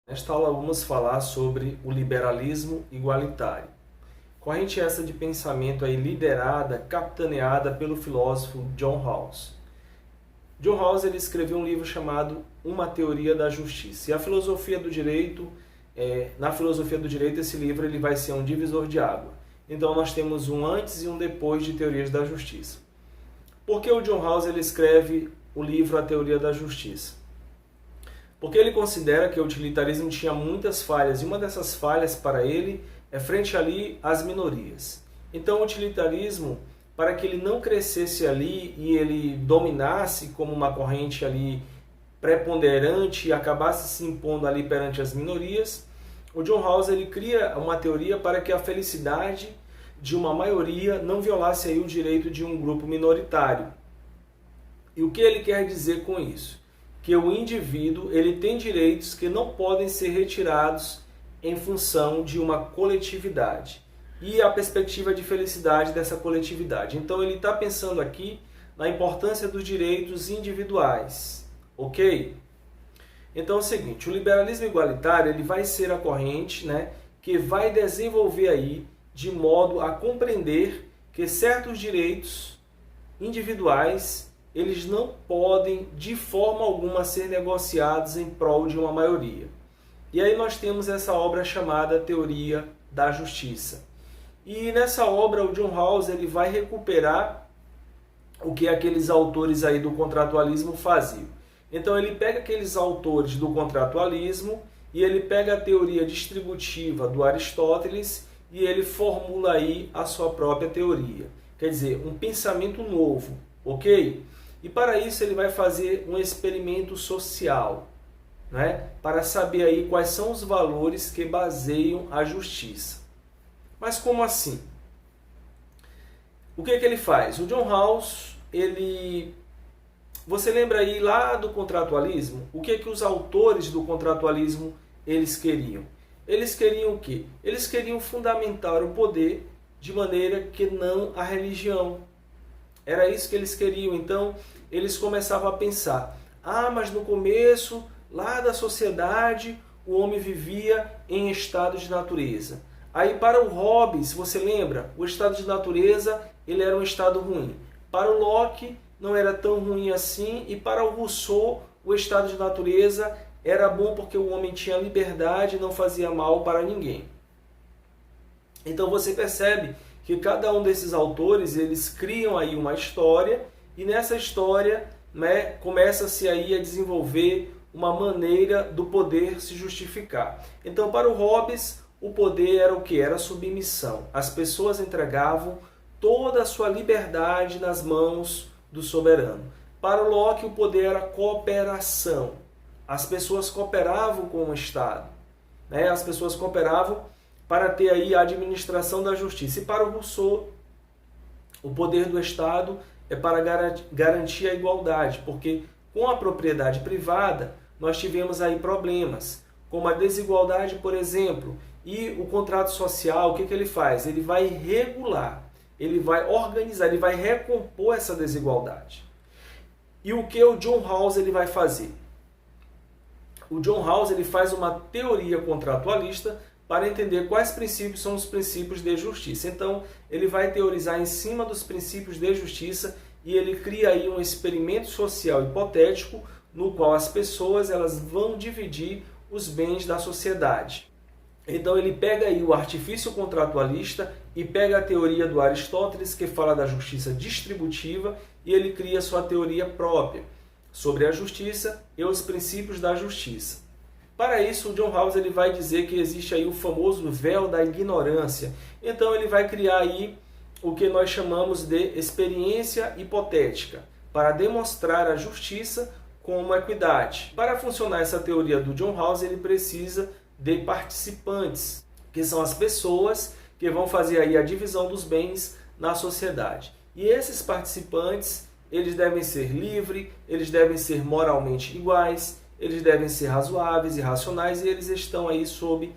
Nesta aula vamos falar sobre o liberalismo igualitário. Corrente essa de pensamento aí liderada, capitaneada pelo filósofo John Rawls. John Rawls ele escreveu um livro chamado Uma Teoria da Justiça. E a filosofia do direito, na filosofia do direito, esse livro ele vai ser um divisor de água. Então nós temos um antes e um depois de teorias da justiça. Por que o John Rawls ele escreve o livro A Teoria da Justiça? Porque ele considera que o utilitarismo tinha muitas falhas, e uma dessas falhas para ele é frente ali às minorias. Então o utilitarismo, para que ele não crescesse ali e ele dominasse como uma corrente ali preponderante e acabasse se impondo ali perante as minorias, o John Rawls ele cria uma teoria para que a felicidade de uma maioria não violasse aí o direito de um grupo minoritário. E o que ele quer dizer com isso? Que o indivíduo ele tem direitos que não podem ser retirados em função de uma coletividade e a perspectiva de felicidade dessa coletividade. Então ele está pensando aqui na importância dos direitos individuais, ok? Então é o seguinte, o liberalismo igualitário ele vai ser a corrente, que vai desenvolver aí de modo a compreender que certos direitos individuais eles não podem, de forma alguma, ser negociados em prol de uma maioria. E aí nós temos essa obra chamada Teoria da Justiça. E nessa obra o John Rawls ele vai recuperar o que aqueles autores aí do contratualismo faziam. Então ele pega aqueles autores do contratualismo e ele pega a teoria distributiva do Aristóteles e ele formula aí a sua própria teoria. Quer dizer, um pensamento novo, ok? E para isso ele vai fazer um experimento social, para saber aí quais são os valores que baseiam a justiça. Mas como assim? O que ele faz? O John Rawls, você lembra aí lá do contratualismo? O que os autores do contratualismo eles queriam? Eles queriam o quê? Eles queriam fundamentar o poder de maneira que não a religião. Era isso que eles queriam. Então, eles começavam a pensar, mas no começo, lá da sociedade, o homem vivia em estado de natureza. Aí para o Hobbes, você lembra? O estado de natureza, ele era um estado ruim. Para o Locke, não era tão ruim assim. E para o Rousseau, o estado de natureza era bom porque o homem tinha liberdade e não fazia mal para ninguém. Então você percebe que cada um desses autores, eles criam aí uma história e nessa história começa-se aí a desenvolver uma maneira do poder se justificar. Então para o Hobbes, o poder era o que? Era a submissão. As pessoas entregavam toda a sua liberdade nas mãos do soberano. Para o Locke, o poder era a cooperação. As pessoas cooperavam com o Estado. As pessoas cooperavam para ter aí a administração da justiça. E para o Rousseau, o poder do Estado é para garantir a igualdade, porque com a propriedade privada nós tivemos aí problemas, como a desigualdade, por exemplo, e o contrato social, o que ele faz? Ele vai regular, ele vai organizar, ele vai recompor essa desigualdade. E o que o John Rawls ele vai fazer? O John Rawls ele faz uma teoria contratualista para entender quais princípios são os princípios de justiça. Então, ele vai teorizar em cima dos princípios de justiça e ele cria aí um experimento social hipotético no qual as pessoas elas vão dividir os bens da sociedade. Então, ele pega aí o artifício contratualista e pega a teoria do Aristóteles, que fala da justiça distributiva, e ele cria sua teoria própria sobre a justiça e os princípios da justiça. Para isso, o John Rawls ele vai dizer que existe aí o famoso véu da ignorância. Então, ele vai criar aí o que nós chamamos de experiência hipotética, para demonstrar a justiça como equidade. Para funcionar essa teoria do John Rawls, ele precisa de participantes, que são as pessoas que vão fazer aí a divisão dos bens na sociedade. E esses participantes, eles devem ser livres, eles devem ser moralmente iguais, eles devem ser razoáveis e racionais e eles estão aí sob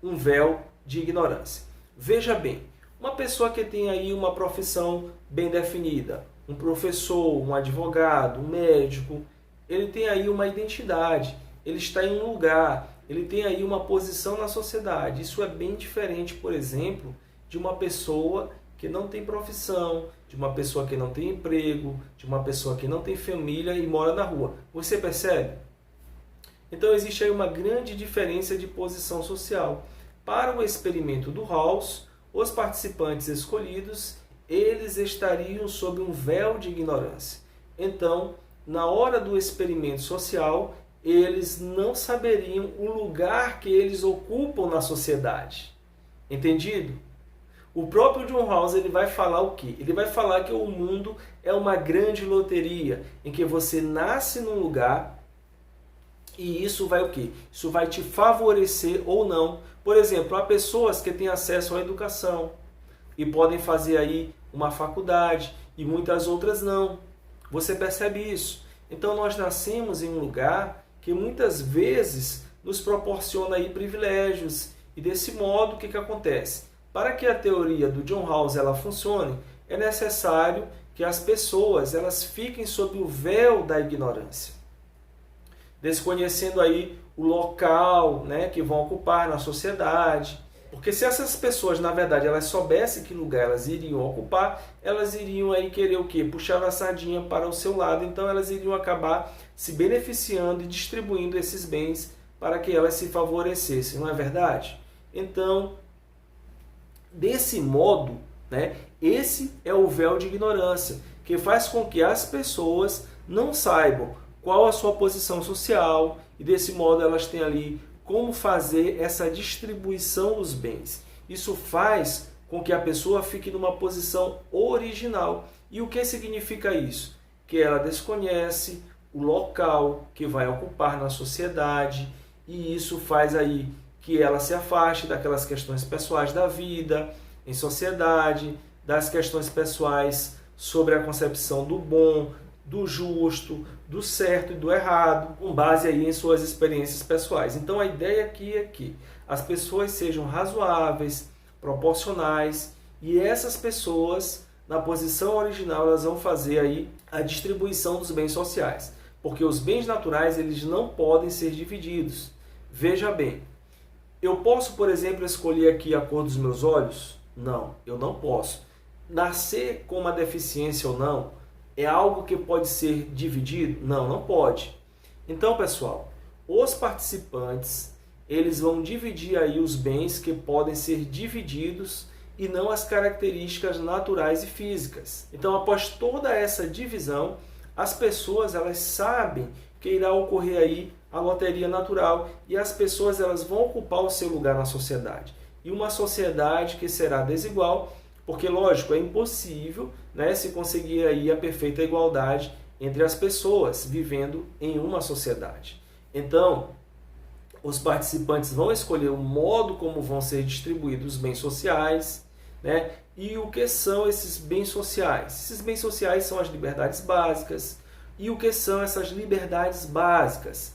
um véu de ignorância. Veja bem, uma pessoa que tem aí uma profissão bem definida, um professor, um advogado, um médico, ele tem aí uma identidade, ele está em um lugar, ele tem aí uma posição na sociedade. Isso é bem diferente, por exemplo, de uma pessoa que não tem profissão, de uma pessoa que não tem emprego, de uma pessoa que não tem família e mora na rua. Você percebe? Então existe aí uma grande diferença de posição social. Para o experimento do Rawls, os participantes escolhidos, eles estariam sob um véu de ignorância. Então, na hora do experimento social, eles não saberiam o lugar que eles ocupam na sociedade. Entendido? O próprio John Rawls, ele vai falar o quê? Ele vai falar que o mundo é uma grande loteria, em que você nasce num lugar e isso vai o quê? Isso vai te favorecer ou não. Por exemplo, há pessoas que têm acesso à educação e podem fazer aí uma faculdade e muitas outras não. Você percebe isso? Então nós nascemos em um lugar que muitas vezes nos proporciona aí privilégios. E desse modo, o que acontece? Para que a teoria do John Rawls ela funcione, é necessário que as pessoas elas fiquem sob o véu da ignorância, desconhecendo aí o local, né, que vão ocupar na sociedade. Porque se essas pessoas, na verdade, elas soubessem que lugar elas iriam ocupar, elas iriam aí querer o quê? Puxar a sardinha para o seu lado, então elas iriam acabar se beneficiando e distribuindo esses bens para que elas se favorecessem, não é verdade? Então, desse modo, né, esse é o véu de ignorância, que faz com que as pessoas não saibam qual a sua posição social e desse modo elas têm ali como fazer essa distribuição dos bens. Isso faz com que a pessoa fique numa posição original. E o que significa isso? Que ela desconhece o local que vai ocupar na sociedade e isso faz aí que ela se afaste daquelas questões pessoais da vida, em sociedade, das questões pessoais sobre a concepção do bom, do justo, do certo e do errado, com base aí em suas experiências pessoais. Então a ideia aqui é que as pessoas sejam razoáveis, proporcionais, e essas pessoas, na posição original, elas vão fazer aí a distribuição dos bens sociais, porque os bens naturais eles não podem ser divididos. Veja bem, eu posso, por exemplo, escolher aqui a cor dos meus olhos? Não, eu não posso. Nascer com uma deficiência ou não é algo que pode ser dividido? Não, não pode. Então, pessoal, os participantes, eles vão dividir aí os bens que podem ser divididos e não as características naturais e físicas. Então, após toda essa divisão, as pessoas elas sabem que irá ocorrer aí a loteria natural e as pessoas elas vão ocupar o seu lugar na sociedade. E uma sociedade que será desigual, porque, lógico, é impossível, né, se conseguir aí a perfeita igualdade entre as pessoas vivendo em uma sociedade. Então, os participantes vão escolher o modo como vão ser distribuídos os bens sociais, né? E o que são esses bens sociais? Esses bens sociais são as liberdades básicas. E o que são essas liberdades básicas?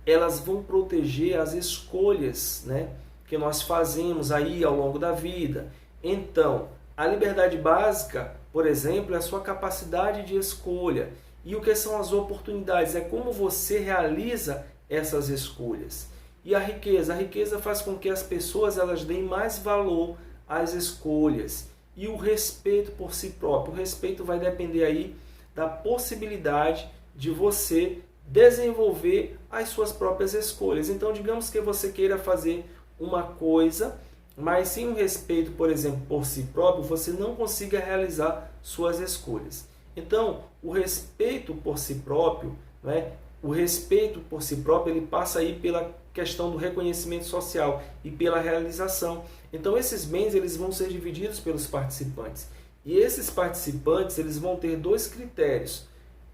Elas vão proteger as escolhas, né, que nós fazemos aí ao longo da vida. Então, a liberdade básica, por exemplo, é a sua capacidade de escolha. E o que são as oportunidades? É como você realiza essas escolhas. E a riqueza faz com que as pessoas elas deem mais valor às escolhas. E o respeito por si próprio. O respeito vai depender aí da possibilidade de você desenvolver as suas próprias escolhas. Então, digamos que você queira fazer uma coisa, mas sem um respeito, por exemplo, por si próprio, você não consiga realizar suas escolhas. Então, o respeito por si próprio, né? O respeito por si próprio, ele passa aí pela questão do reconhecimento social e pela realização. Então, esses bens eles vão ser divididos pelos participantes. E esses participantes eles vão ter dois critérios.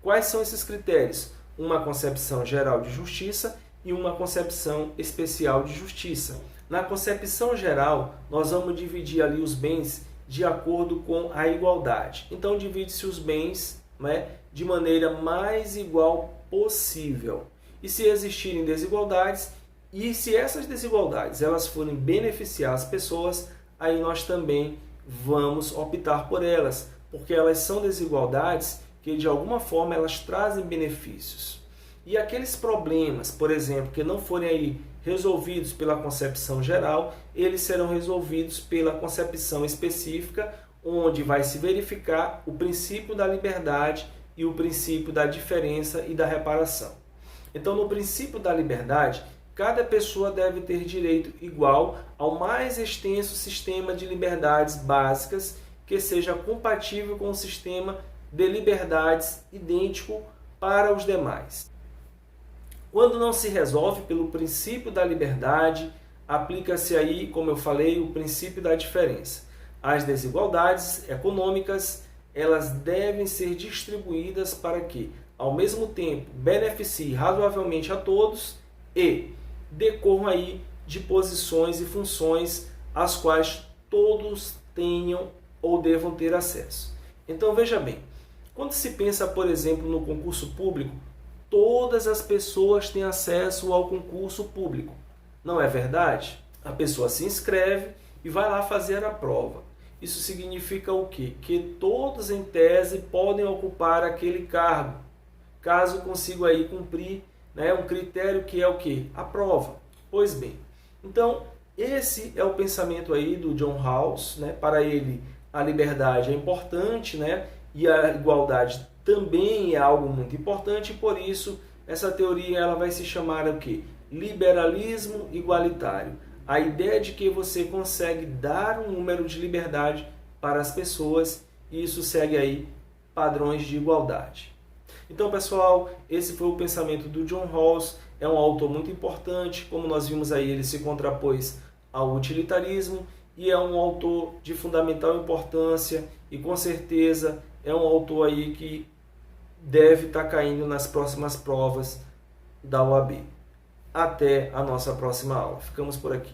Quais são esses critérios? Uma concepção geral de justiça e uma concepção especial de justiça. Na concepção geral, nós vamos dividir ali os bens de acordo com a igualdade. Então, divide-se os bens, né, de maneira mais igual possível. E se existirem desigualdades, e se essas desigualdades elas forem beneficiar as pessoas, aí nós também vamos optar por elas, porque elas são desigualdades que de alguma forma elas trazem benefícios. E aqueles problemas, por exemplo, que não forem aí resolvidos pela concepção geral, eles serão resolvidos pela concepção específica, onde vai se verificar o princípio da liberdade e o princípio da diferença e da reparação. Então, no princípio da liberdade, cada pessoa deve ter direito igual ao mais extenso sistema de liberdades básicas que seja compatível com o sistema de liberdades idêntico para os demais. Quando não se resolve pelo princípio da liberdade, aplica-se aí, como eu falei, o princípio da diferença. As desigualdades econômicas, elas devem ser distribuídas para que, ao mesmo tempo, beneficie razoavelmente a todos e decorram aí de posições e funções às quais todos tenham ou devam ter acesso. Então, veja bem, quando se pensa, por exemplo, no concurso público, todas as pessoas têm acesso ao concurso público. Não é verdade? A pessoa se inscreve e vai lá fazer a prova. Isso significa o quê? Que todos, em tese, podem ocupar aquele cargo, caso consigam aí cumprir, um critério que é o quê? A prova. Pois bem, então esse é o pensamento aí do John Rawls, Para ele a liberdade é importante, E a igualdade também é algo muito importante, e por isso essa teoria ela vai se chamar o quê? Liberalismo igualitário. A ideia de que você consegue dar um número de liberdade para as pessoas e isso segue aí padrões de igualdade. Então, pessoal, esse foi o pensamento do John Rawls. É um autor muito importante, como nós vimos aí, ele se contrapôs ao utilitarismo e é um autor de fundamental importância e com certeza é um autor aí que deve estar caindo nas próximas provas da OAB. Até a nossa próxima aula. Ficamos por aqui.